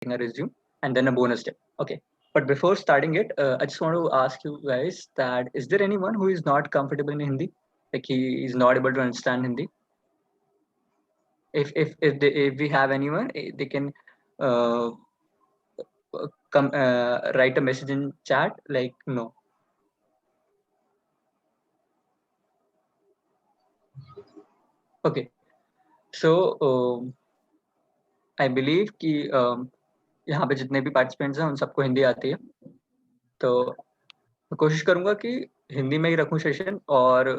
a resume and then a bonus step. Okay. But before starting it, I just want to ask you guys that is there anyone who is not comfortable in Hindi? Like he is not able to understand Hindi? If we have anyone, they can uh, come write a message in chat like no. Okay. So I believe कि यहाँ पे जितने भी participants हैं उन सबको हिंदी आती है, तो मैं कोशिश करूँगा कि हिंदी में ही रखूँ सेशन और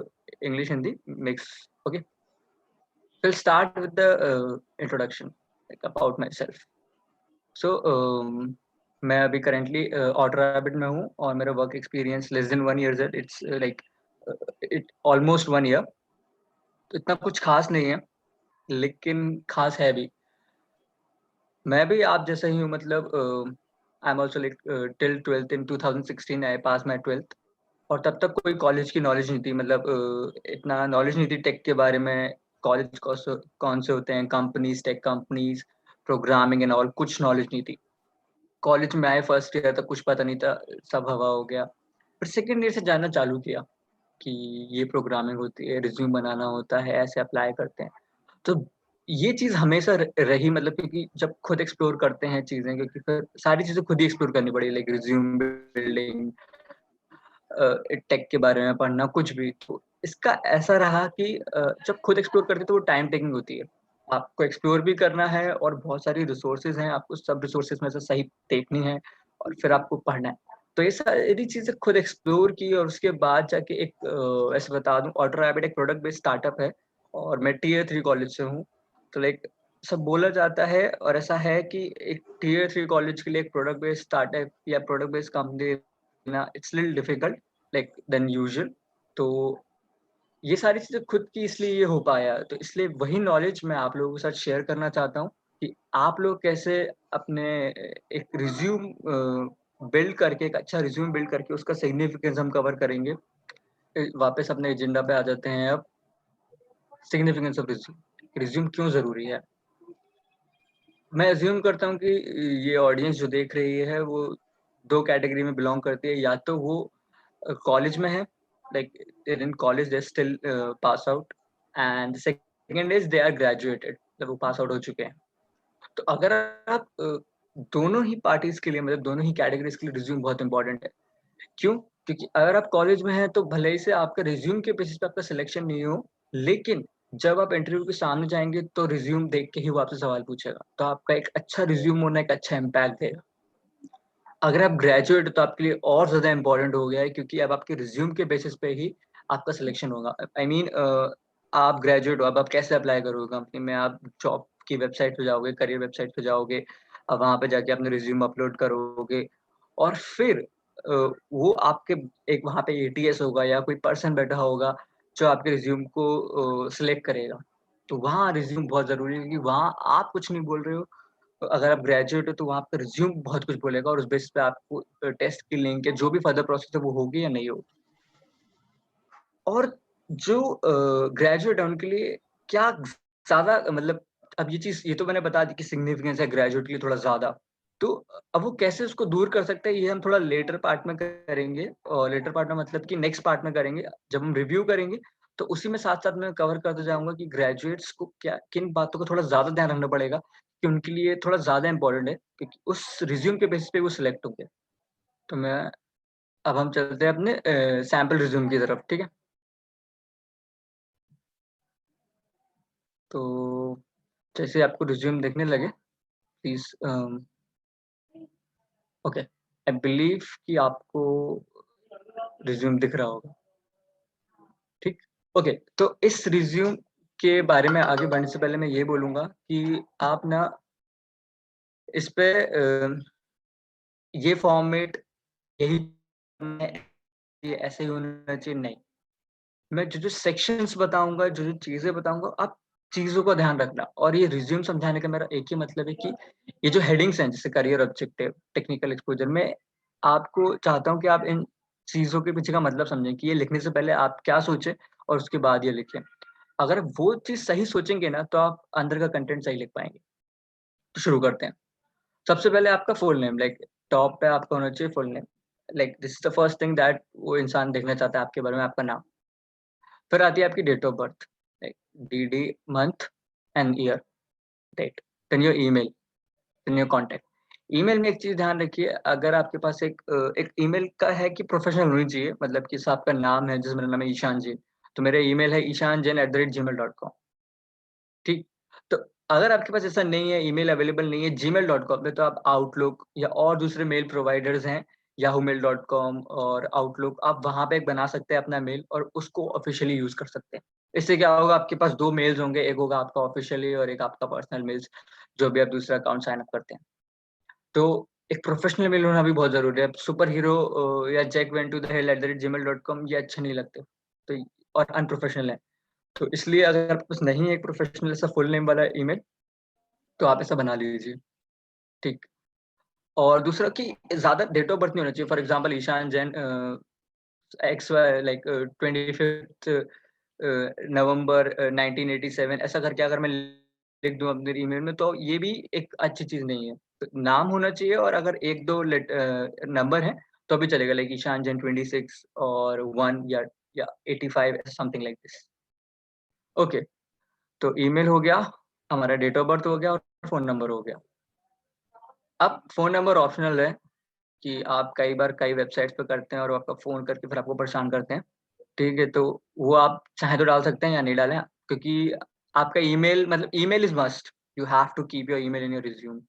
English Hindi mix. Okay, will start with the introduction like about myself. So मैं अभी करेंटली ऑर्डर रैबिट में हूँ और मेरा work experience less than 1 years है. It's like it almost 1 year. तो इतना कुछ खास नहीं है, लेकिन खास है भी. मैं भी आप जैसा ही हूँ, मतलब I am also like till 12th in 2016 I pass my 12th. और तब तक कोई कॉलेज की नॉलेज नहीं थी, मतलब इतना नॉलेज नहीं थी टेक के बारे में. कॉलेज कौन से होते हैं, companies, tech companies, programming and all, कुछ नॉलेज नहीं थी. कॉलेज में आए फर्स्ट ईयर तक कुछ पता नहीं था, सब हवा हो गया. फिर सेकेंड ईयर से जानना चालू किया कि ये प्रोग्रामिंग होती है, रिज्यूम बनाना होता है, ऐसे अप्लाई करते हैं. तो ये चीज़ हमेशा रही, मतलब क्योंकि जब खुद एक्सप्लोर करते हैं चीज़ें, क्योंकि फिर सारी चीज़ें खुद ही एक्सप्लोर करनी पड़ी, लाइक रिज्यूम बिल्डिंग, टेक के बारे में पढ़ना, कुछ भी. तो इसका ऐसा रहा कि जब खुद एक्सप्लोर करते तो वो टाइम टेकिंग होती है. आपको एक्सप्लोर भी करना है और बहुत सारी रिसोर्सेज हैं, आपको सब रिसोर्सेज में से सही देखनी है और फिर आपको पढ़ना है. तो ये सारी चीज़ें खुद एक्सप्लोर की और उसके बाद जाके एक ऐसे बता दूं, ऑर्डर रैबिट एक प्रोडक्ट बेस्ड स्टार्टअप है और मैं Tier 3 कॉलेज से हूँ. तो लाइक सब बोला जाता है और ऐसा है कि एक Tier 3 कॉलेज के लिए एक प्रोडक्ट बेस्ड स्टार्टअप या प्रोडक्ट बेस्ड कंपनी ना, it's little difficult like than usual. तो ये सारी चीज़ें खुद की इसलिए ये हो पाया, तो इसलिए वही नॉलेज मैं आप लोगों के साथ शेयर करना चाहता हूँ कि आप लोग कैसे अपने एक रिज्यूम बिल्ड करके, एक अच्छा रिज्यूम बिल्ड करके उसका सिग्निफिकेंस हम कवर करेंगे. वापस अपने एजेंडा पे आ जाते हैं अब. सिग्निफिकेंस ऑफ रिज्यूम, रिज्यूम क्यों ज़रूरी है. मैं अज्यूम करता हूँ कि ये ऑडियंस जो देख रही है वो 2 कैटेगरी में बिलोंग करती है. या तो वो कॉलेज में है, like in college they still pass out, and second is they are graduated, मतलब वो पास आउट हो चुके हैं. तो अगर आप दोनों ही पार्टीज के लिए, मतलब दोनों ही कैटेगरीज के लिए रिज्यूम बहुत इंपॉर्टेंट है. क्यों? क्योंकि अगर आप कॉलेज में हैं तो भले ही से आपका रिज्यूम के बेसिस पे आपका सिलेक्शन नहीं हो, लेकिन जब आप इंटरव्यू के सामने जाएंगे तो रिज्यूम देख के ही वो आपसे सवाल पूछेगा. तो आपका एक अच्छा रिज्यूम होना एक अच्छा इम्पैक्ट देगा. अगर आप ग्रेजुएट हो तो आपके लिए और ज़्यादा इम्पोर्टेंट हो गया है, क्योंकि अब आपके रिज्यूम के बेसिस पे ही आपका सिलेक्शन होगा. आई मीन आप ग्रेजुएट हो, अब आप कैसे अप्लाई करोगे कंपनी में. आप जॉब की वेबसाइट पे जाओगे, करियर वेबसाइट पे जाओगे, अब वहाँ पे जाके अपने रिज्यूम अपलोड करोगे और फिर वो आपके एक वहाँ पे एटीएस होगा या कोई पर्सन बैठा होगा जो आपके रिज्यूम को सिलेक्ट करेगा. तो वहाँ रिज्यूम बहुत ज़रूरी है, क्योंकि वहाँ आप कुछ नहीं बोल रहे हो. अगर आप ग्रेजुएट हो तो वहाँ पे रिज्यूम बहुत कुछ बोलेगा और उस बेस पे आपको टेस्ट की लिंक या जो भी फर्दर प्रोसेस है वो होगी या नहीं होगी. और जो ग्रेजुएट है उनके लिए क्या ज़्यादा, मतलब अब ये चीज़, ये तो मैंने बता दी कि सिग्निफिकेंस है ग्रेजुएट के लिए थोड़ा ज़्यादा. तो अब वो कैसे उसको दूर कर सकते हैं, ये हम थोड़ा लेटर पार्ट में करेंगे. और लेटर पार्ट में मतलब कि नेक्स्ट पार्ट में करेंगे, जब हम रिव्यू करेंगे. तो उसी में साथ-साथ मैं कवर करते जाऊँगा कि ग्रेजुएट्स को क्या किन बातों का थोड़ा ज़्यादा ध्यान रखना पड़ेगा कि उनके लिए थोड़ा ज़्यादा इम्पोर्टेंट है, क्योंकि उस रिज्यूम के बेसिस पे वो सिलेक्ट होंगे. तो मैं अब हम चलते हैं अपने सैंपल रिज्यूम की तरफ, ठीक है? तो जैसे आपको रिज्यूम देखने लगे, प्लीज़ ओके, आई बिलीव कि आपको रिज्यूम दिख रहा होगा, ठीक? ओके, तो इस रिज्यूम के बारे में आगे बढ़ने से पहले मैं ये बोलूँगा कि आप ना इस पे ये फॉर्मेट यही ये ऐसे ही होना चाहिए, नहीं. मैं जो-जो सेक्शंस बताऊँगा, जो-जो चीज़ें बताऊँगा, आप चीज़ों का ध्यान रखना. और ये रिज्यूम समझाने का मेरा एक ही मतलब है कि ये जो हेडिंग्स हैं, जैसे करियर ऑब्जेक्टिव, टेक्निकल एक्सपोज़र, मैं आपको चाहता हूँ कि आप इन चीज़ों के पीछे का मतलब समझें कि ये लिखने से पहले आप क्या सोचें और उसके बाद ये लिखें. अगर वो चीज़ सही सोचेंगे ना, तो आप अंदर का कंटेंट सही लिख पाएँगे. तो शुरू करते हैं. सबसे पहले आपका फुल नेम, लाइक टॉप पे आपका होना चाहिए full name, like this is the first thing that वो इंसान देखना चाहता है आपके बारे में, आपका नाम। फिर आती है आपकी date of birth, like D, month and year, date. Then your email, then your contact. Email में एक चीज ध्यान रखिए, अगर आपके पास एक ईमेल का है कि प्रोफेशनल होनी चाहिए, मतलब कि जैसे आपका नाम है, जैसे मेरा नाम है ईशान जैन, तो मेरा ईमेल है ishanjain@gmail.com। ठीक। तो अगर आपके पास ऐसा नहीं है, ईमेल अवेलेबल नहीं है gmail.com पे, तो आप आउटलुक या और दूसरे मेल प्रोवाइडर्स हैं, yahoomail.com और आउटलुक, आप वहां पे एक बना सकते हैं अपना मेल और उसको ऑफिशियली यूज कर सकते हैं। इससे क्या होगा, आपके पास दो मेल्स होंगे, एक होगा आपका ऑफिशियली और एक आपका पर्सनल मेल्स, जो भी आप दूसरा अकाउंट साइन अप करते हैं। तो एक प्रोफेशनल मेल होना भी बहुत जरूरी है। सुपर हीरो या Jack went to the hell @gmail.com ये अच्छे नहीं लगते, तो और अनप्रोफेशनल है। तो इसलिए अगर आपके पास नहीं है एक प्रोफेशनल ऐसा फुल नेम वाला ईमेल, तो आप ऐसा बना लीजिए। ठीक। और दूसरा कि ज्यादा डेट ऑफ बर्थ नहीं होना चाहिए। For example Ishan Jain x y, like 25 नवंबर 1987 ऐसा करके अगर मैं लिख दूं अपने ईमेल में, तो ये भी एक अच्छी चीज नहीं है। तो नाम होना चाहिए, और अगर एक दो नंबर है तो भी चलेगा, लाइक ईशान जैन 26 और 1 या 85, समथिंग लाइक दिस। ओके। तो ईमेल हो गया, हमारा डेट ऑफ बर्थ हो गया और फोन नंबर हो गया। अब फोन नंबर ऑप्शनल है, कि आप कई बार कई वेबसाइट्स पे करते हैं और वो आपका फोन करके फिर आपको परेशान करते हैं। ठीक है, तो वो आप चाहे तो डाल सकते हैं या नहीं डालें, क्योंकि आपका ईमेल, मतलब email is must, you have to keep your email in your resume.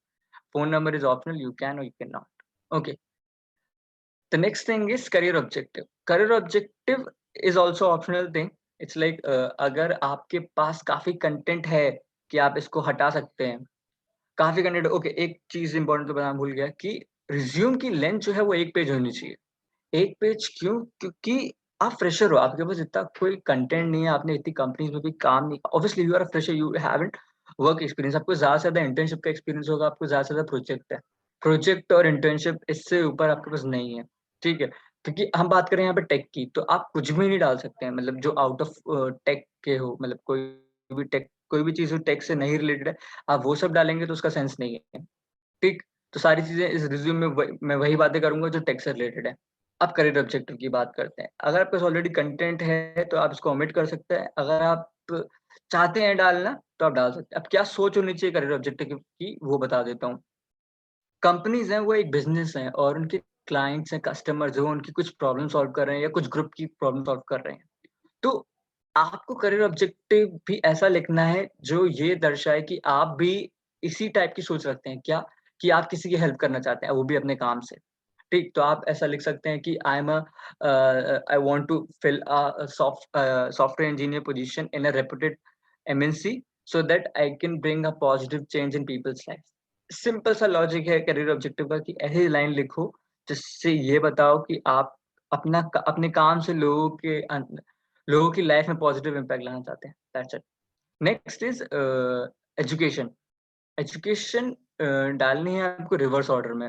Phone number is optional, you can और you can not. Okay. The next thing is career objective. Career objective is also optional thing. It's like अगर आपके पास काफी content है कि आप इसको हटा सकते हैं, काफी कंटेंट। ओके, एक चीज इंपॉर्टेंट तो बताना भूल गया कि रिज्यूम की लेंथ जो है वो एक पेज होनी चाहिए। एक पेज क्यों? क्योंकि आप फ्रेशर हो, आपके पास इतना कोई कंटेंट नहीं है, आपने इतनी कंपनीज में भी काम नहीं, obviously you are a fresher, you haven't work experience. आपको ज्यादा से ज्यादा इंटर्नशिप का एक्सपीरियंस होगा, आपको ज्यादा से ज्यादा प्रोजेक्ट है, प्रोजेक्ट और इंटर्नशिप, इससे ऊपर आपके पास नहीं है। ठीक है। क्योंकि हम बात करें यहाँ पे टेक की, तो आप कुछ भी नहीं डाल सकते हैं, मतलब जो आउट ऑफ टेक के हो, मतलब कोई भी चीज टेक से नहीं रिलेटेड है, आप वो सब डालेंगे तो उसका सेंस नहीं है। ठीक। तो सारी चीजें इस रिज्यूम में मैं वही बातें करूंगा जो टेक से रिलेटेड है। अब करियर ऑब्जेक्टिव की बात करते हैं। अगर आपके पास ऑलरेडी कंटेंट है तो आप इसको ओमिट कर सकते हैं, अगर आप चाहते हैं डालना तो आप डाल सकते हैं। अब क्या सोच होनी चाहिए करियर ऑब्जेक्टिव की, वो बता देता हूँ। कंपनीज हैं, वो एक बिजनेस है, और उनके क्लाइंट्स हैं, कस्टमर्स हैं, वो उनकी कुछ प्रॉब्लम सॉल्व कर रहे हैं या कुछ ग्रुप की प्रॉब्लम सॉल्व कर रहे हैं। तो आपको करियर ऑब्जेक्टिव भी ऐसा लिखना है जो ये दर्शाए कि आप भी इसी टाइप की सोच रखते हैं क्या, कि आप किसी की हेल्प करना चाहते हैं, वो भी अपने काम से। ठीक। तो आप ऐसा लिख सकते हैं कि I want to fill a software engineer position in a reputed MNC, so that I can bring a positive change in people's life. Simple सा लॉजिक है करियर ऑब्जेक्टिव का, कि ऐसी लाइन लिखो जिससे ये बताओ कि आप अपने काम से लोगों की लाइफ में पॉजिटिव इम्पैक्ट लाना चाहते हैं। That's it. Next is education. Education डालनी है आपको रिवर्स ऑर्डर में।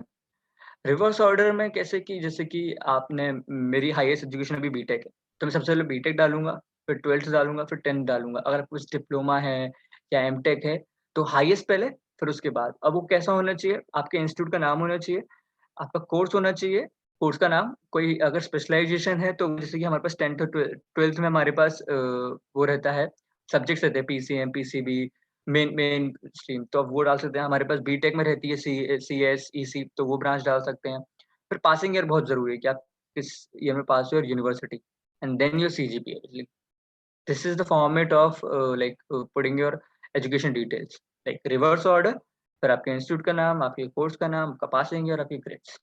रिवर्स ऑर्डर में कैसे, कि जैसे कि आपने, मेरी हाईएस्ट एजुकेशन अभी बीटेक है, तो मैं सबसे पहले बीटेक डालूंगा, फिर 12th डालूंगा, फिर 10th डालूंगा। अगर कुछ डिप्लोमा है या एमटेक है, तो हाईएस्ट पहले, फिर उसके बाद। अब वो कैसा होना चाहिए, आपके इंस्टीट्यूट का नाम होना चाहिए, आपका कोर्स होना चाहिए, कोर्स का नाम। कोई अगर स्पेशलाइजेशन है तो जैसे कि हमारे पास 10th और 12th में हमारे पास वो रहता है, सब्जेक्ट्स रहते हैं, PCM, PCB, main main stream, तो अब वो डाल सकते हैं। हमारे पास बीटेक में रहती है सीएस, ईसी, तो वो ब्रांच डाल सकते हैं। फिर पासिंग ईयर बहुत जरूरी है कि आप किस ईयर में पास हुए, और university, and then your CGPA. This is the format of like putting your education details, like reverse order, फिर आपके इंस्टीट्यूट का नाम, आपके कोर्स का नाम, आपका पासिंग ईयर, आपकी ग्रेड्स।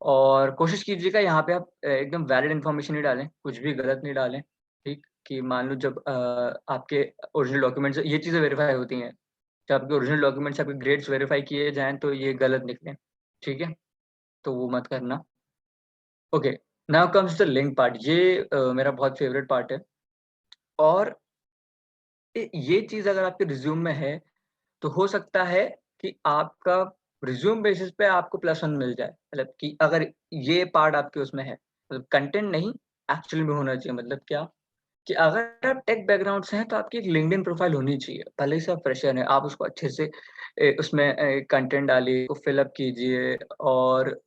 और कोशिश कीजिएगा यहाँ पे आप एकदम वैलिड इन्फॉर्मेशन ही डालें, कुछ भी गलत नहीं डालें। ठीक। कि मान लो जब आपके ओरिजिनल डॉक्यूमेंट्स ये चीज़ें वेरीफाई होती हैं, जब आपके ओरिजिनल डॉक्यूमेंट्स, आपके ग्रेड्स वेरीफाई किए जाएँ तो ये गलत निकले। ठीक है? तो वो मत करना। Okay, now comes the link part. ये मेरा बहुत फेवरेट पार्ट है। और ये चीज़ अगर आपके रिज्यूम में है, तो हो सकता है कि आपका रिज्यूम बेसिस पे आपको +1 मिल जाए। मतलब कि अगर ये पार्ट आपके उसमें है, मतलब कंटेंट नहीं, एक्चुअली में होना चाहिए। मतलब क्या, कि अगर आप टेक बैकग्राउंड से हैं, तो आपकी एक लिंक्डइन प्रोफाइल होनी चाहिए। भले ही से आप फ्रेशर हैं, आप उसको अच्छे से उसमें कंटेंट डालिए, को फिल अप कीजिए। और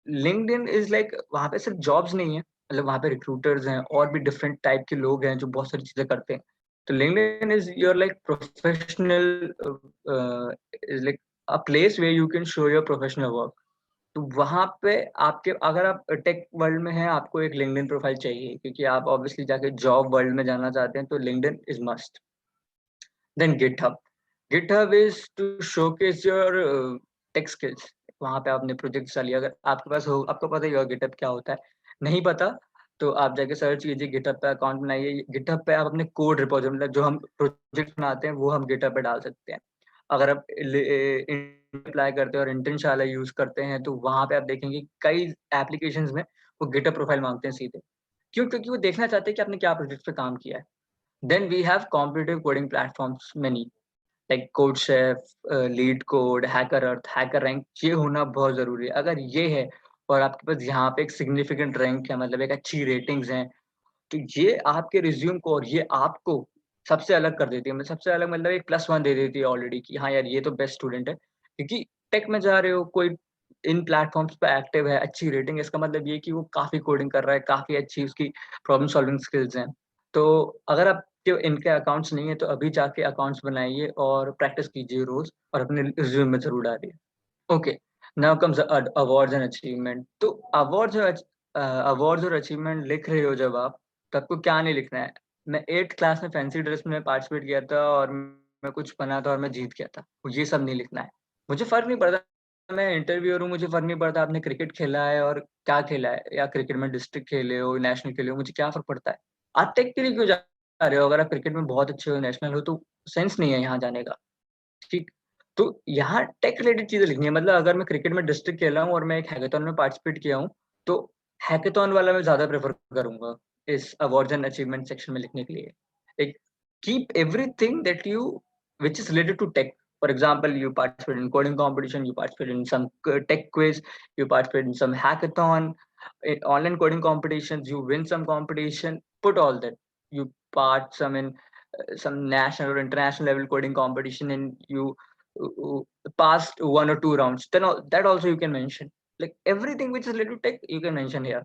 लिंक्डइन इज़ लाइक वहाँ पे सिर्फ जॉब्स नहीं है, मतलब वहाँ पे रिक्रूटर्स हैं और भी डिफरेंट टाइप के लोग हैं जो बहुत सारी चीज़ें करते हैं। तो LinkedIn is your like professional is like a place where you can show your professional work. तो वहाँ पे आपके अगर आप टेक वर्ल्ड में हैं, आपको एक लिंक्डइन प्रोफाइल चाहिए क्योंकि आप ऑब्वियसली जाके जॉब वर्ल्ड में जाना चाहते हैं, तो LinkedIn is must. Then GitHub. GitHub is to showcase your tech skills. वहाँ पे आपने प्रोजेक्ट्स डालिए, अगर आपके पास हो, आपको पता ही होगा गिटहब क्या होता है। नहीं पता, तो आप जाके सर्च कीजिए, गिटहब पे अकाउंट बनाइए। गिटहब पे आप अपने कोड रिपोज़िटरी, मतलब जो हम प्रोजेक्ट बनाते हैं, वो हम गिटहब पे डाल सकते हैं। अगर आप अप्लाई करते हैं और इंटर्नशाला यूज़ करते हैं, तो वहाँ पे आप देखेंगे कई एप्लीकेशंस में वो गिटहब प्रोफाइल माँगते हैं सीधे। क्यों? क्योंकि वो देखना चाहते हैं कि आपने क्या प्रोजेक्ट पे काम किया है। Then we have competitive coding platforms many, like CodeChef, LeetCode, HackerEarth, HackerRank, ये होना बहुत ज़रूरी है। अगर ये है और आपके पास यहाँ पे एक सिग्निफिकेंट रैंक है, मतलब एक अच्छी रेटिंग्स हैं, तो ये आपके रिज़्यूम को और ये आपको सबसे अलग कर देती है। मतलब सबसे अलग, मतलब एक प्लस 1 दे देती है ऑलरेडी कि हाँ यार, ये तो बेस्ट स्टूडेंट है। क्योंकि टेक में जा रहे हो, कोई इन प्लेटफ़ॉर्म्स पे एक्टिव है, अच्छी रेटिंग है, इसका मतलब ये है कि वो काफ़ी कोडिंग कर रहा है, काफ़ी अच्छी उसकी प्रॉब्लम सॉल्विंग स्किल्स हैं। तो अगर आपके इनके अकाउंट्स नहीं है, तो अभी जाके अकाउंट्स बनाइए और प्रैक्टिस कीजिए रोज़ और अपने रिज़्यूम में ज़रूर डालिए। Okay, now comes awards and achievement. तो अवार्ड्स और अचीवमेंट लिख रहे हो जब आप, तो आपको क्या नहीं लिखना है। मैं 8th क्लास में फैंसी ड्रेस में पार्टिसिपेट किया था और मैं कुछ बना था और मैं जीत गया था। ये सब नहीं लिखना है। मुझे फ़र्क नहीं पड़ता, मैं इंटरव्यूअर हूँ, मुझे फ़र्क नहीं पड़ता आपने क्रिकेट खेला है और क्या खेला है, या क्रिकेट में डिस्ट्रिक्ट खेले हो, नेशनल खेले हो, मुझे क्या फ़र्क पड़ता है। आप टेक के लिए क्यों जा रहे हो? अगर आप क्रिकेट में बहुत अच्छे हो, नेशनल हो, तो सेंस नहीं है यहाँ जाने का। ठीक। तो यहाँ टेक रिलेटेड चीज़ें लिखनी है, मतलब अगर मैं क्रिकेट में डिस्ट्रिक्ट खेला हूँ और मैं एक हैकाथॉन में पार्टिसिपेट किया हूँ, तो हैकाथॉन वाला मैं ज़्यादा प्रेफ़र करूँगा इस अवार्ड्स एंड अचीवमेंट सेक्शन में लिखने के लिए। एक keep everything that you which is related to tech. For example, you participate in coding competition, you participate in some tech quiz, you participate in some hackathon, in online coding competitions, you win some competition, put all that. You part some in some national or international level coding competition, and you uh, passed 1 or 2 rounds, then that also you can mention. Like everything which is related to tech, you can mention here.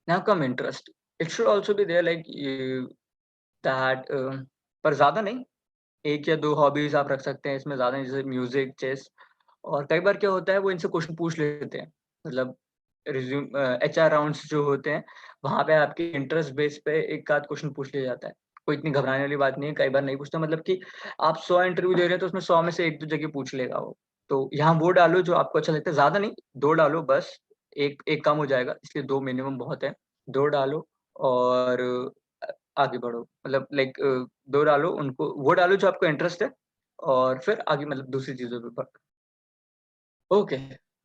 Now come interest. It should also be there, like that, पर ज़्यादा नहीं, 1 या 2 hobbies आप रख सकते हैं इसमें, ज़्यादा नहीं, जैसे म्यूज़िक, चेस। और कई बार क्या होता है, वो इनसे क्वेश्चन पूछ लेते हैं। मतलब एचआर राउंड्स जो होते हैं, वहाँ पे आपके इंटरेस्ट बेस पे एक आध क्वेश्चन पूछ लिया जाता है। कोई इतनी घबराने वाली बात नहीं है, कई बार नहीं पूछता, मतलब कि आप 100 इंटरव्यू दे रहे हैं, तो उसमें 100 में से 1-2 जगह पूछ लेगा वो। तो यहाँ वो डालो जो आपको अच्छा लगता है, ज़्यादा नहीं, 2 डालो बस, 1 कम हो जाएगा, इसलिए 2 मिनिमम बहुत है। 2 डालो और अ, आगे बढ़ो। मतलब लाइक 2 डालो, उनको वो डालो जो आपको इंटरेस्ट है, और फिर आगे मतलब दूसरी चीज़ों पे बढ़ो। ओके,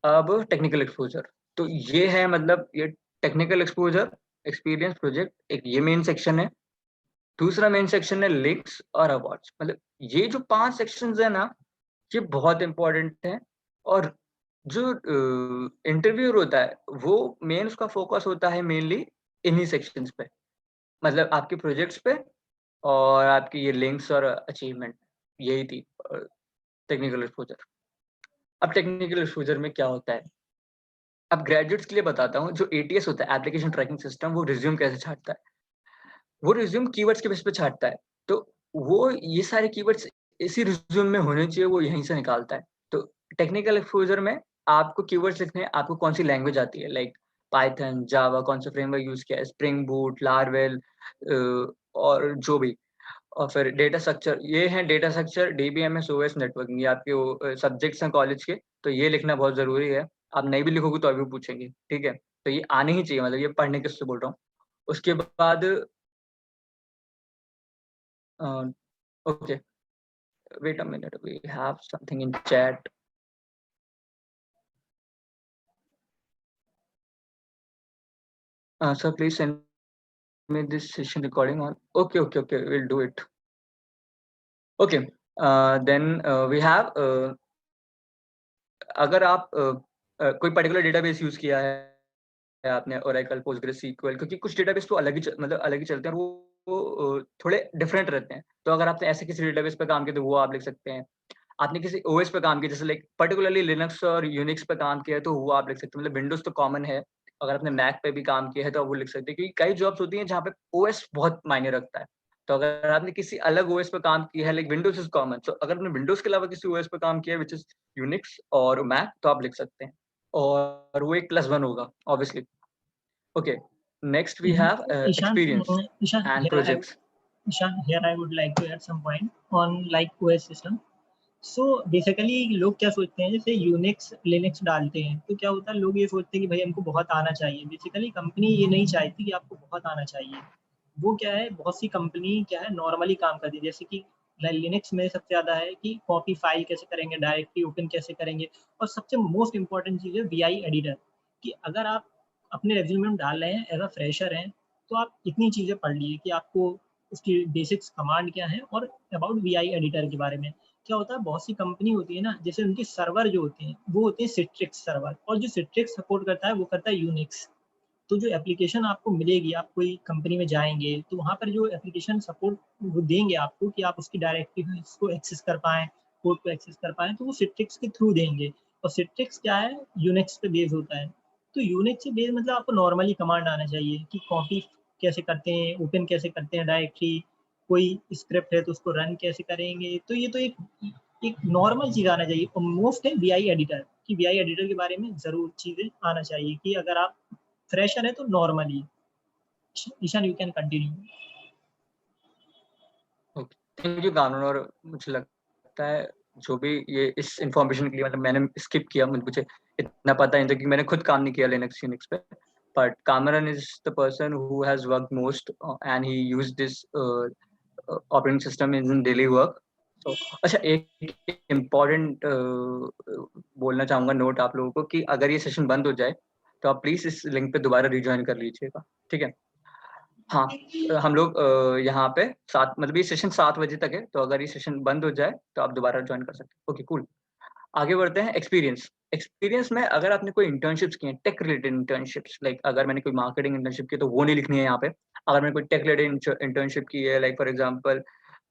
अब टेक्निकल एक्सपोज़र। तो ये है, मतलब ये टेक्निकल एक्सपोज़र, एक्सपीरियंस, प्रोजेक्ट, एक ये मेन सेक्शन है। दूसरा मेन सेक्शन है लिंक्स और अवार्ड्स। मतलब ये जो 5 सेक्शंस हैं ना, ये बहुत इम्पोर्टेंट हैं। और जो इंटरव्यूअर होता है, वो मेन उसका फ़ोकस होता है मेनली इन्हीं सेक्शंस पे। मतलब आपके प्रोजेक्ट्स पे और आपकी ये लिंक्स और अचीवमेंट, यही थी टेक्निकल एक्सपोज़र। अब टेक्निकल एक्सपोज़र में क्या होता है? अब ग्रेजुएट्स के लिए बताता हूँ, जो एटीएस होता है, एप्लीकेशन ट्रैकिंग सिस्टम, वो रिज़्यूम कैसे छाँटता है। वो रिज़्यूम कीवर्ड्स के बेस पे छाँटता है। तो वो ये सारे कीवर्ड्स इसी रिज़्यूम में होने चाहिए, वो यहीं से निकालता है। तो टेक्निकल एक्सपोज़र में आपको कीवर्ड्स लिखने हैं, आपको कौन-सी लैंग्वेज आती है, लाइक पाइथन, जावा, कौन सा फ्रेमवर्क यूज़ किया है, स्प्रिंग बूट, लारवेल, और जो भी। और फिर डेटा स्ट्रक्चर, ये हैं data structure, DBMS, OS, networking, ये आपके वो सब्जेक्ट्स हैं कॉलेज के, तो ये लिखना बहुत ज़रूरी है। आप नहीं भी लिखोगे तो अभी भी पूछेंगे, ठीक है? तो ये आने ही चाहिए, मतलब ये पढ़ने के उससे बोल रहा हूँ। उसके बाद uh, okay, wait a minute, we have something in chat. Sir please send me this session recording on, okay, okay, okay, will do it. Okay, then we have अगर आप कोई पर्टिकुलर डेटाबेस यूज़ किया है आपने, Oracle, पोस्टग्रेसql, क्योंकि कुछ database तो अलग ही मतलब अलग ही चलते हैं, और वो थोड़े डिफरेंट रहते हैं। तो अगर आपने ऐसे किसी डेटाबेस पे काम किया, तो वो आप लिख सकते हैं। आपने किसी ओएस पे काम किया, जैसे लाइक पर्टिकुलरली लिनक्स और यूनिक्स पे काम किया है तो वो आप लिख सकते हैं। मतलब विंडोज तो कॉमन है, अगर आपने मैक पे भी काम किया है तो आप वो लिख सकते हैं, क्योंकि कई जॉब्स होती हैं जहाँ पे ओएस बहुत मायने रखता है। तो अगर आपने किसी अलग ओएस पे काम किया है, लाइक विंडोज इज कॉमन, तो अगर आपने विंडोज के अलावा किसी ओएस पे काम किया है विच इज यूनिक्स और मैक, तो आप लिख सकते हैं, और वो एक +1 होगा obviously. Okay, next we have Ishan, experience Ishan, and projects. here I would like to add some point on like OS system. So basically लोग क्या सोचते हैं, जैसे यूनिक्स लिनक्स डालते हैं तो क्या होता है, लोग ये सोचते हैं कि भाई हमको बहुत आना चाहिए। बेसिकली कंपनी ये नहीं चाहती कि आपको बहुत आना चाहिए। वो क्या है, बहुत सी कंपनी क्या है नॉर्मली काम करती है, जैसे कि लिनक्स में सबसे ज़्यादा है कि कॉपी फाइल कैसे करेंगे, डायरेक्टली ओपन कैसे करेंगे, और सबसे मोस्ट इंपॉर्टेंट चीज़ है वीआई एडिटर। कि अगर आप अपने रेज्यूमे में डाल रहे हैं एज अ फ्रेशर हैं, तो आप इतनी चीज़ें पढ़ लिए कि आपको उसकी बेसिक्स कमांड क्या है, और अबाउट वीआई एडिटर के बारे में क्या होता है। बहुत सी कंपनी होती है ना, जैसे उनके सर्वर जो होते हैं वो होते हैं सिट्रिक्स सर्वर, और जो सिट्रिक्स सपोर्ट करता है वो करता है यूनिक्स। तो जो एप्लीकेशन आपको मिलेगी, आप कोई कंपनी में जाएंगे तो वहाँ पर जो एप्लीकेशन सपोर्ट वो देंगे आपको कि आप उसकी डायरेक्टली इसको एक्सेस कर पाएँ, कोड को एक्सेस कर पाएँ, तो वो सिट्रिक्स के थ्रू देंगे। और सिट्रिक्स क्या है, यूनिक्स पे बेस होता है। तो यूनिक्स से बेस मतलब आपको नॉर्मली कमांड आना चाहिए कि कॉपी कैसे करते हैं, ओपन कैसे करते हैं डायरेक्टली, कोई स्क्रिप्ट है तो उसको रन कैसे करेंगे। तो ये तो एक नॉर्मल चीज़ आना चाहिए। और मोस्ट है वीआई एडिटर, कि वीआई एडिटर के बारे में ज़रूर चीज़ें आना चाहिए, कि अगर आप फ्रेशर है तो normally. Ishan you can continue. Okay, thank you कानून। और मुझे लगता है जो भी ये इस इंफॉर्मेशन के लिए, मतलब मैंने स्किप किया, मुझे इतना पता नहीं था कि मैंने खुद काम नहीं किया लिनक्स यूनिक्स पे, but Kamran is the person who has worked most and he used this operating system in daily work. तो अच्छा, एक इम्पॉर्टेंट बोलना चाहूंगा नोट आप लोगों को, कि अगर ये सेशन बंद हो जाए तो आप प्लीज इस लिंक पे दोबारा रिज्वाइन कर लीजिएगा, ठीक है? हाँ, हम लोग यहाँ पे 7, मतलब ये सेशन 7 बजे तक है, तो अगर ये सेशन बंद हो जाए तो आप दोबारा ज्वाइन कर सकते हैं। Okay, cool. आगे बढ़ते हैं। एक्सपीरियंस। एक्सपीरियंस में अगर आपने कोई इंटर्नशिप्स की हैं, टेक रिलेटेड इंटर्नशिप्स, लाइक अगर मैंने कोई मार्केटिंग इंटर्नशिप की तो वो नहीं लिखनी है यहाँ पे। अगर मैंने कोई टेक रिलेटेड इंटर्नशिप की है, लाइक फॉर एग्जांपल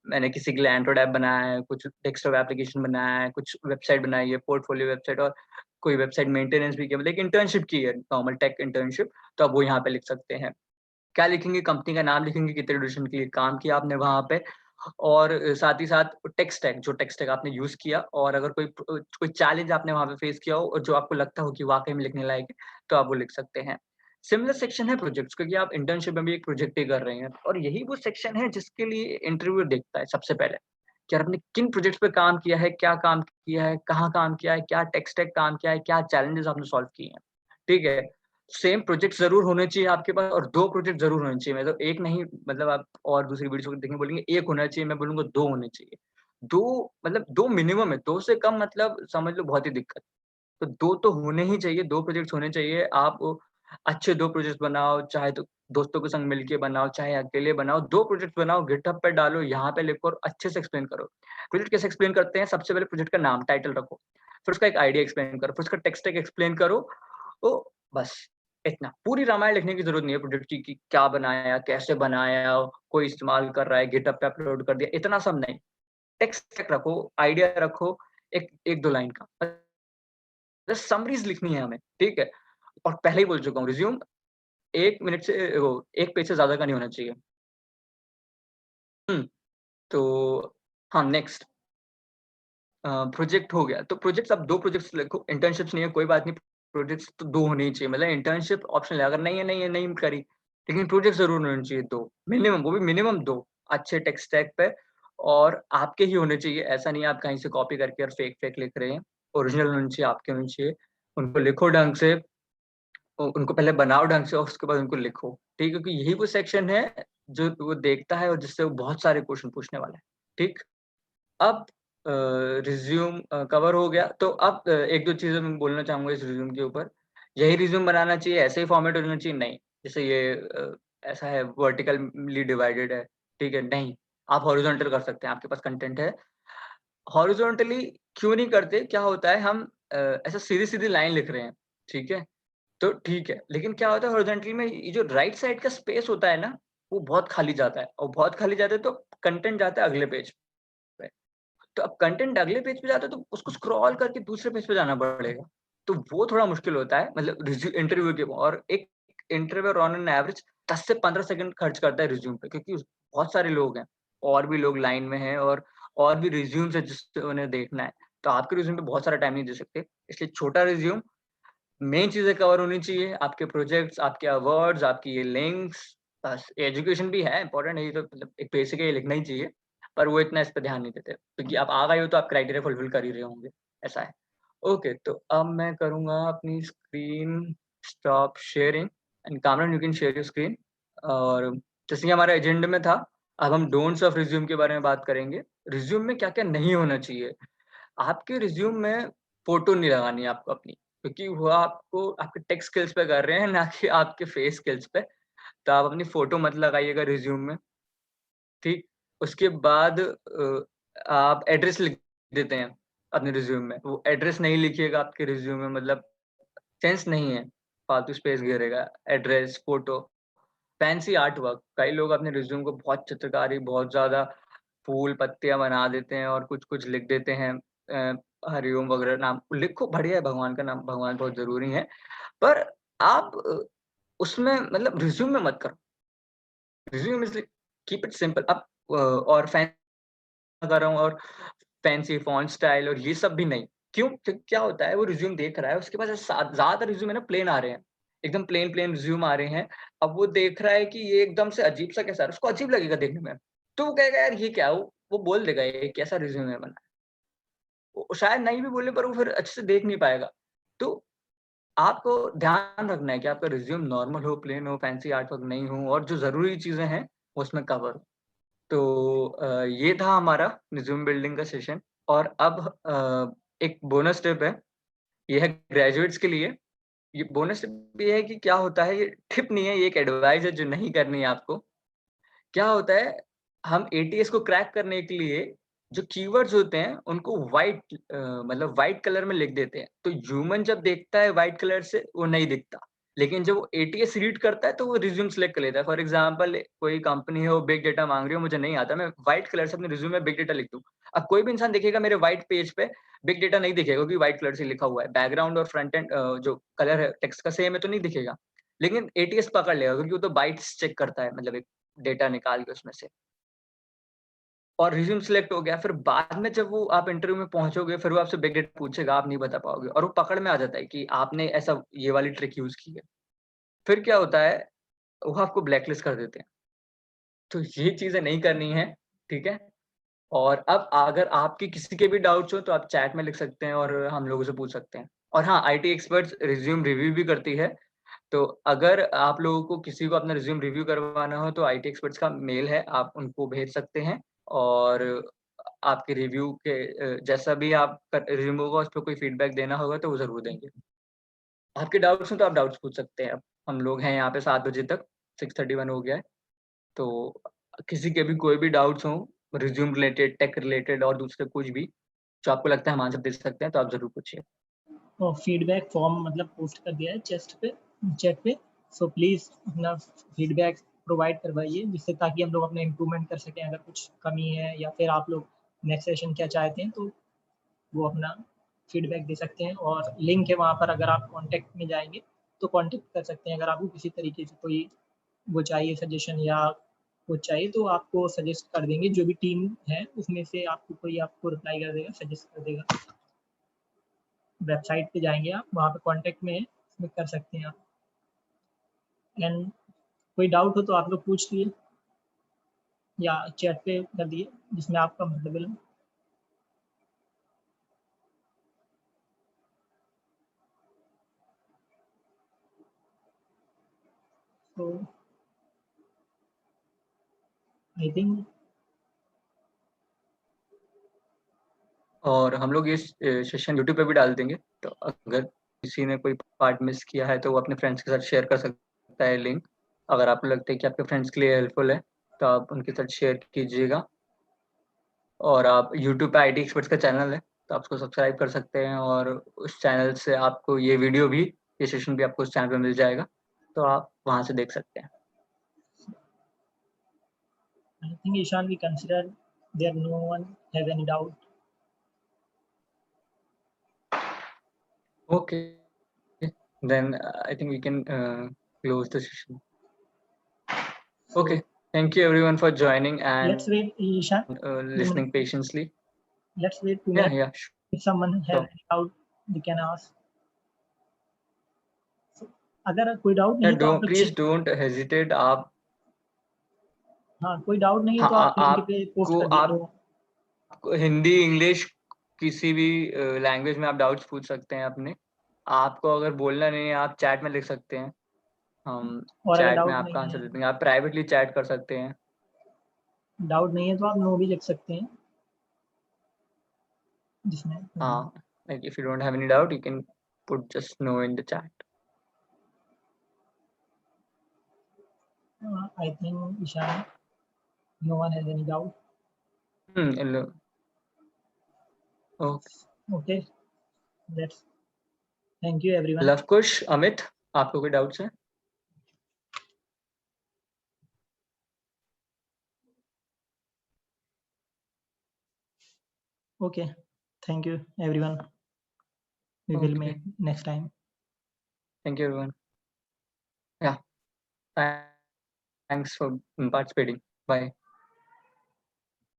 मैंने किसी के लिए एंड्रॉइड ऐप बनाया है, कुछ डेस्कटॉप एप्लीकेशन बनाया है, कुछ वेबसाइट बनाई है, पोर्टफोलियो वेबसाइट, और कोई वेबसाइट मेंटेनेंस भी किया, मतलब एक इंटर्नशिप की है, नॉर्मल टेक इंटर्नशिप, तो आप वो यहाँ पे लिख सकते हैं। क्या लिखेंगे? कंपनी का नाम लिखेंगे, कितने ड्यूरेशन के लिए काम किया आपने वहाँ पे, और साथ ही साथ टेक स्टैक, जो टेक स्टैक आपने यूज़ किया, और अगर कोई चैलेंज आपने वहाँ पे फेस किया हो और जो आपको लगता हो कि वाक़ई में लिखने लायक है, तो आप वो लिख सकते हैं। सिमिलर सेक्शन है प्रोजेक्ट्स, क्योंकि आप इंटर्नशिप में भी एक प्रोजेक्ट ही कर रहे हैं, और यही वो सेक्शन है जिसके लिए इंटरव्यूअर देखता है सबसे पहले, कि आपने किन प्रोजेक्ट्स पे काम किया है, क्या काम किया है, कहाँ काम किया है, क्या टेक स्टैक काम किया है, क्या चैलेंजेस आपने सॉल्व किए हैं, ठीक है? सेम प्रोजेक्ट ज़रूर होने चाहिए आपके पास, और 2 प्रोजेक्ट ज़रूर होने चाहिए। मतलब 1 नहीं, मतलब आप और दूसरी वीडियोज़ को देखेंगे बोलेंगे 1 होना चाहिए, मैं बोलूँगा 2 होने चाहिए। 2, मतलब 2 मिनिमम है, 2 से कम मतलब समझ लो बहुत ही दिक्कत। तो 2 तो होने ही चाहिए, 2 प्रोजेक्ट्स होने चाहिए। आप अच्छे 2 प्रोजेक्ट्स बनाओ, चाहे तो दोस्तों के संग मिलके बनाओ, चाहे अकेले बनाओ, 2 प्रोजेक्ट्स बनाओ, गिटहब पे डालो, यहाँ पे लिखो और अच्छे से एक्सप्लेन करो। प्रोजेक्ट कैसे एक्सप्लेन करते हैं? सबसे पहले प्रोजेक्ट का नाम, टाइटल रखो, फिर उसका एक आइडिया एक्सप्लेन करो, फिर उसका टेक स्टैक एक्सप्लेन करो, तो बस इतना। पूरी रामायण लिखने की ज़रूरत नहीं है प्रोजेक्ट की, कि क्या बनाया, कैसे बनाया, कोई इस्तेमाल कर रहा है, गिटहब पे अपलोड कर दिया, इतना सब नहीं। टेक स्टैक रखो, आइडिया रखो, एक 1-2 लाइन का। बस समरीज़ लिखनी है हमें, ठीक है? और पहले ही बोल चुका हूँ, रिज़्यूम 1 मिनट से वो 1 पेज से ज़्यादा का नहीं होना चाहिए। हुँ, तो हाँ, नेक्स्ट प्रोजेक्ट हो गया। तो प्रोजेक्ट्स, अब 2 प्रोजेक्ट्स लिखो, इंटर्नशिप्स नहीं है कोई बात नहीं, प्रोजेक्ट्स तो 2 होने ही चाहिए। मतलब इंटर्नशिप ऑप्शनल है, अगर नहीं है, नहीं करी, लेकिन प्रोजेक्ट ज़रूर होने चाहिए 2, मिनिमम, वो भी मिनिमम 2, अच्छे टेक स्टैक पे, और आपके ही होने चाहिए। ऐसा नहीं है आप कहीं से कॉपी करके और फेक लिख रहे हैं, ओरिजिनल होने चाहिए, आपके होने चाहिए। उनको लिखो ढंग से, उनको पहले बनाओ ढंग से, और उसके बाद उनको लिखो, ठीक है? क्योंकि यही वो सेक्शन है जो वो देखता है और जिससे वो बहुत सारे क्वेश्चन पूछने वाला है, ठीक? अब रिज़्यूम कवर हो गया, तो अब 1-2 चीज़ें मैं बोलना चाहूँगा इस रिज़्यूम के ऊपर। यही रिज़्यूम बनाना चाहिए, ऐसे ही फॉर्मेट होना चाहिए? नहीं। जैसे ये ऐसा है, वर्टिकली डिवाइडेड है, ठीक है? नहीं, आप हॉरिज़ॉन्टल कर सकते हैं, आपके पास कंटेंट है। हॉरिज़ॉन्टली क्यों नहीं करते? क्या होता है, हम ऐसे सीधी-सीधी लाइन लिख रहे हैं, ठीक है? तो ठीक है, लेकिन क्या होता है हॉरिज़ॉन्टल में, ये जो राइट साइड का स्पेस होता है ना, वो बहुत खाली जाता है, और बहुत खाली जाता है तो कंटेंट जाता है अगले पेज पे। तो अब कंटेंट अगले पेज पे जाता है तो उसको स्क्रॉल करके दूसरे पेज पे जाना पड़ेगा। तो वो थोड़ा मुश्किल होता है मतलब इंटरव्यू के, और एक इंटरव्यू ऑन एन एवरेज 10 से 15 सेकंड खर्च करता है रिज्यूम पे, क्योंकि बहुत सारे लोग हैं, और भी लोग लाइन में हैं, और भी रिज्यूम्स है जिससे उन्हें देखना है। तो आपके रिज्यूम पे बहुत सारा टाइम नहीं दे सकते, इसलिए छोटा रिज्यूम, मेन चीज़ें कवर होनी चाहिए, आपके प्रोजेक्ट्स, आपके अवार्ड्स, आपकी ये लिंक्स, बस एजुकेशन भी है इम्पोर्टेंट है, ये तो मतलब एक बेसिक है, ये लिखना ही चाहिए, पर वो इतना इस पे ध्यान नहीं देते, क्योंकि आप आ गए हो तो आप क्राइटेरिया फुलफिल कर ही रहे होंगे, ऐसा है। ओके, तो अब मैं करूँगा अपनी screen stop sharing, and Kamran you can share your screen. और जैसे कि हमारे एजेंडे में था, अब हम डोंट्स ऑफ रिज्यूम के बारे में बात करेंगे। रिज्यूम में क्या-क्या नहीं होना चाहिए। आपके रिज्यूम में फ़ोटो नहीं लगानी है आपको अपनी, क्योंकि वो आपको आपके टेक स्किल्स पे कर रहे हैं, ना कि आपके फेस स्किल्स पे। तो आप अपनी फ़ोटो मत लगाइएगा रिज्यूम में, ठीक? उसके बाद आप एड्रेस लिख देते हैं अपने रिज्यूम में, वो एड्रेस नहीं लिखिएगा आपके रिज्यूम में, मतलब सेंस नहीं है, फालतू स्पेस घेरेगा। Address, photo, fancy art work, कई लोग अपने रिज्यूम को बहुत चित्रकारी, बहुत ज़्यादा फूल पत्तियाँ बना देते हैं और कुछ-कुछ लिख देते हैं, हरिओम वगैरह नाम लिखो, बढ़िया है, भगवान का नाम, भगवान बहुत ज़रूरी है। पर आप उसमें मतलब रिज़्यूम में मत करो। Resume is keep it simple. अब और कर रहा हूँ, और फैंसी फ़ॉन्ट स्टाइल और ये सब भी नहीं। क्यों? क्योंकि क्या होता है, वो रिज़्यूम देख रहा है, उसके पास ज़्यादातर रिज़्यूम है ना प्लेन आ रहे हैं। एकदम प्लेन रिज़्यूम आ रहे हैं। अब वो देख रहा है कि ये एकदम से अजीब-सा कैसा है, उसको अजीब लगेगा देखने में। तो वो कहेगा यार ये क्या है? वो बोल देगा ये कैसा रिज़्यूम है बना। वो शायद नहीं भी बोले, पर वो फिर अच्छे से देख नहीं पाएगा। तो आपको ध्यान रखना है कि आपका रिज़्यूम नॉर्मल हो, प्लेन हो, फैंसी आर्ट वर्क नहीं हो, और जो ज़रूरी चीज़ें हैं, वो उसमें कवर हो। तो ये था हमारा रिज़्यूम बिल्डिंग का सेशन, और अब एक बोनस टिप है, ये है ग्रेजुएट्स के लिए। ये बोनस टिप ये है कि क्या होता है, ये टिप नहीं है, ये एक एडवाइस है जो नहीं करनी है आपको। क्या होता है, हम एटीएस को क्रैक करने के लिए जो कीवर्ड्स होते हैं उनको मतलब व्हाइट कलर में लिख देते हैं। तो ह्यूमन जब देखता है व्हाइट कलर से वो नहीं दिखता। लेकिन जब वो एटीएस रीड करता है तो वो रिज्यूम सेलेक्ट कर लेता है। फॉर एग्जांपल कोई कंपनी है, वो बिग डेटा माँग रही है, मुझे नहीं आता, मैं व्हाइट कलर से अपने रिज्यूम में बिग डेटा लिख दूँ। अब कोई भी इंसान देखेगा मेरे व्हाइट पेज पे बिग डेटा नहीं दिखेगा, क्योंकि व्हाइट कलर से लिखा हुआ है। बैकग्राउंड और फ्रंट एंड जो कलर है टेक्स्ट का सेम है तो नहीं दिखेगा। लेकिन एटीएस पकड़ लेगा, क्योंकि वो तो बाइट्स चेक करता है, मतलब एक डेटा निकाल के उसमें से, और रिज़्यूम सिलेक्ट हो गया। फिर बाद में जब वो आप इंटरव्यू में पहुँचोगे, फिर वो आपसे बिग डेटा पूछेगा, आप नहीं बता पाओगे, और वो पकड़ में आ जाता है कि आपने ऐसा ये वाली ट्रिक यूज़ की है। फिर क्या होता है, वो आपको ब्लैकलिस्ट कर देते हैं। तो ये चीज़ें नहीं करनी है, ठीक है? और अब अगर आपके किसी के भी डाउट्स हो तो आप चैट में लिख सकते हैं और हम लोगों से पूछ सकते हैं। और हाँ, आईटी एक्सपर्ट्स रिज़्यूम रिव्यू भी करती है। तो अगर आप लोगों को किसी को अपना रिज़्यूम रिव्यू करवाना हो तो आईटी एक्सपर्ट्स का मेल है, आप उनको भेज सकते हैं, और आपके रिव्यू के जैसा भी आपका रिज़्यूम होगा, उस पे कोई फीडबैक देना होगा तो वो ज़रूर देंगे। आपके डाउट्स हो तो आप डाउट्स पूछ सकते हैं अब। हम लोग हैं यहाँ पे 7 बजे तक, 6:31 हो गया है। तो किसी के भी कोई भी डाउट्स हों, रिज़्यूम रिलेटेड, टेक रिलेटेड और दूसरे कुछ भी, जो आपको लगता है हम आंसर दे सकते हैं, तो आप ज़रूर पूछिए। और फीडबैक फॉर्म मतलब पोस्ट कर दिया है चैट पे। सो प्लीज़ अपना फीडबैक प्रोवाइड करवाइए, जिससे ताकि हम लोग अपना इम्प्रूवमेंट कर सकें। अगर कुछ कमी है या फिर आप लोग नेक्स्ट सेशन क्या चाहते हैं, तो वो अपना फीडबैक दे सकते हैं। और लिंक है वहाँ पर, अगर आप कॉन्टैक्ट में जाएँगे तो कॉन्टैक्ट कर सकते हैं। अगर आपको किसी तरीके से कोई वो चाहिए सजेशन या कुछ चाहिए, तो आपको सजेस्ट कर देंगे। जो भी टीम है उसमें से आपको कोई आपको रिप्लाई कर देगा, सजेस्ट कर देगा। वेबसाइट पे जाएँगे आप, वहाँ पे कॉन्टैक्ट में है, उसमें कर सकते हैं आप। एंड कोई डाउट हो तो आप लोग पूछ लिए या चैट पे कर दिए, जिसमें आप कंफर्टेबल हो। तो आई थिंक और हम लोग ये सेशन यूट्यूब पे भी डाल देंगे, तो अगर किसी ने कोई पार्ट मिस किया है तो वो अपने फ्रेंड्स के साथ शेयर कर सकता है लिंक। अगर आपको लगता है कि आपके फ्रेंड्स के लिए हेल्पफुल है, तो आप उनके साथ शेयर कीजिएगा। और आप यूट्यूब पे आईटी एक्सपर्ट्स का चैनल है, तो आप उसको सब्सक्राइब कर सकते हैं, और उस चैनल से आपको ये वीडियो भी, ये सेशन भी आपको उस चैनल पे मिल जाएगा, तो आप वहाँ से देख सकते हैं। Ishan, we consider there no one has any doubt. Okay. Then I think we can close the session. So Okay. Thank you everyone for joining and let's wait, Ishan. listening patiently. Let's wait 2 Yeah, minutes. yeah, sure. If someone has any doubt, they can ask. So, अगर कोई doubt नहीं Yeah, है तो आप लोग please don't hesitate. आप हाँ कोई डाउट नहीं है हाँ, तो आप लिंक पे पोस्ट आपको कर दिया आप हिंदी, इंग्लिश किसी भी लैंग्वेज में आप डाउट्स पूछ सकते हैं अपने। आपको अगर बोलना नहीं है, आप चैट में लिख सकते हैं। हम और अगर चैट में डाउट आपका नहीं आंसर है दे देंगे। आप प्राइवेटली चैट कर सकते हैं। डाउट नहीं है तो आप नो भी लिख सकते हैं जिसमें हाँ, like if you don't have any doubt, you can put just no in the chat. I think Ishan, no one has any doubt. Hello. Okay. Okay, that's thank you everyone. Lavkush, Amit, आपको कोई doubts हैं? Okay, thank you everyone. We will Okay. meet next time. Thank you everyone. Yeah. Thanks for participating. Bye.